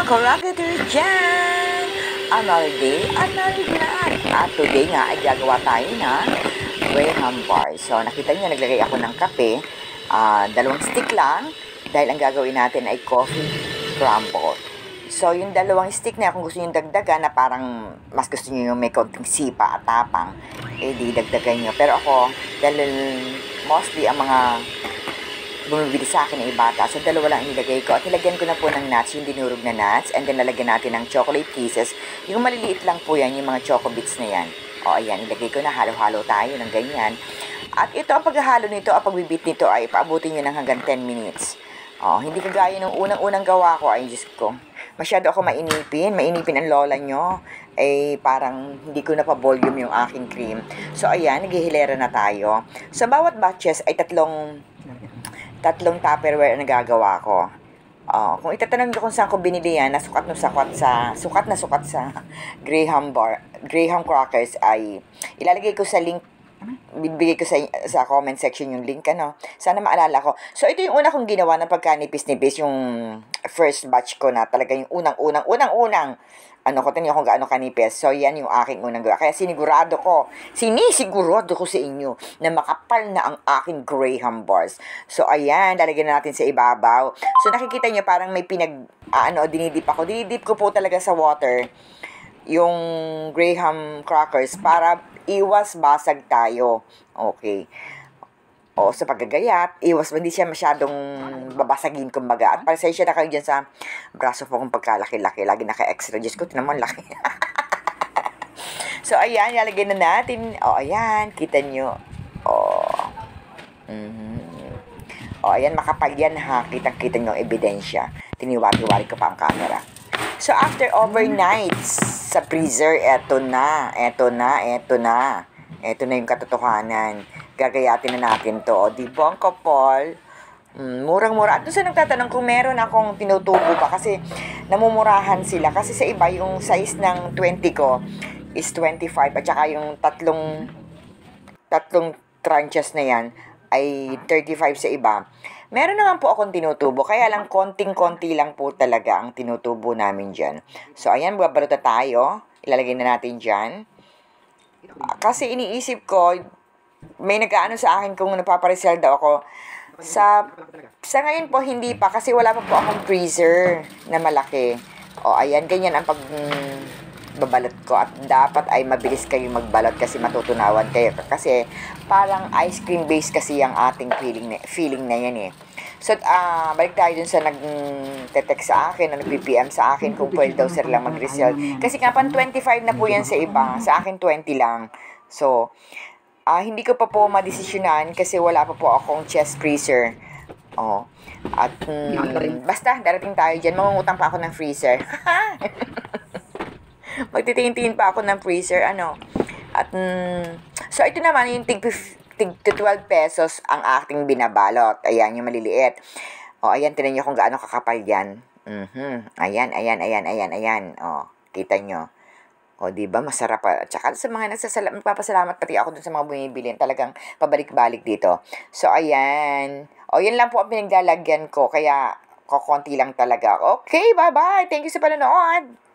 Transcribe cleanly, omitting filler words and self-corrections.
Karagater dyan! Another day, another vlog. At today nga ay gagawa tayo ng Graham bar. So, nakita nyo, naglagay ako ng kape. Dalawang stick lang. Dahil ang gagawin natin ay coffee crumble. So, yung dalawang stick na kung gusto nyo dagdagan na parang mas gusto nyo yung may konting sipa at tapang, eh di dagdagan nyo. Pero ako, dahil mostly ang mga bumibili sa akin ay bata. So, dalawa lang inilagay ko. At nilagyan ko na po ng nuts, yung dinurog na nuts. And then, lalagyan natin ng chocolate kisses. Yung maliliit lang po yan, yung mga choco bits na yan. O, ayan, ilagay ko na. Halo-halo tayo ng ganyan. At ito, ang paghahalo nito, ang pagbibit nito ay paabutin nyo ng hanggang 10 minutes. O, hindi kagaya nung unang-unang gawa ko. Ay, Diyos ko. Masyado ako mainipin. Mainipin ang lola nyo. Eh, parang hindi ko na pa-volume yung aking cream. So, ayan, naghihilera na tayo. So, bawat batches ay tatlong Tupperware na nagagawa ko. Kung itatanong nyo kung saan ko binili yan, sukat na sukat sa Graham crackers ay ilalagay ko sa link, bibigay ko sa comment section yung link, ano. Sana maalala ko. So, ito yung una kong ginawa ng pagkanipis-nipis, yung first batch ko na talaga yung unang ko, tingnan kung gaano kanipis. So, yan yung aking unang gawa. Kaya sinisigurado ko sa inyo na makapal na ang aking Graham bars. So, ayan, lalagyan natin sa ibabaw. So, nakikita nyo parang may dinidip ako. Dinidip ko po talaga sa water yung Graham crackers para iwas basag tayo. Okay. O, sa paggagayat, hindi siya masyadong babasagin, kumbaga. At pasensya na kayo dyan sa braso po kung pagkalaki-laki. Lagi naka-extra. Diyos ko, naman laki. So, ayan, lalagyan na natin. O, ayan, kita nyo. O, ayan, makapal yan, ha. Kitang-kita nyo ang ebidensya. Tiniwari-wari ko pa ang camera. So, after overnight sa freezer, eto na yung katotohanan. Gagayatin na natin to. O, di ba ang kapal? Murang-mura. At doon sa nagtatanong kung meron akong tinutubo ba, kasi namumurahan sila. Kasi sa iba, yung size ng 20 ko is 25. At saka yung tatlong tranches na yan ay 35 sa iba. Meron naman po akong tinutubo. Kaya lang, konting-konti lang po talaga ang tinutubo namin dyan. So, ayan, babalot na tayo. Ilalagay na natin dyan. Kasi iniisip ko, may nag-aano sa akin kung napaparesell daw ako. Sa ngayon po, hindi pa. Kasi wala pa po akong freezer na malaki. O, ayan, ganyan ang pagbabalot ko. At dapat ay mabilis kayo magbalot kasi matutunawan kayo. Kasi parang ice cream base kasi ang ating feeling na yan eh. So, balik tayo dun sa nag-text sa akin, na nag-PPM sa akin kung pwede daw sila mag-resell. Kasi nga, 25 na po yan sa iba. Sa akin, 20 lang. So, hindi ko pa po madesisyonan kasi wala pa po akong chest freezer. At basta, darating tayo dyan. Mangungutang pa ako ng freezer. Magtitingin-tingin pa ako ng freezer, At, so, ito naman, yung tig 12 pesos ang ating binabalot. Ayan, yung maliliit. Ayan, tinan nyo kung gaano kakapal yan. Ayan. Kita nyo. Diba, masarap pa. Tsaka sa mga magpapasalamat pati ako dun sa mga bumibili. Talagang pabalik-balik dito. So, ayan. Yan lang po ang pinaglalagyan ko. Kaya, kukunti lang talaga. Okay, bye-bye. Thank you sa panonood.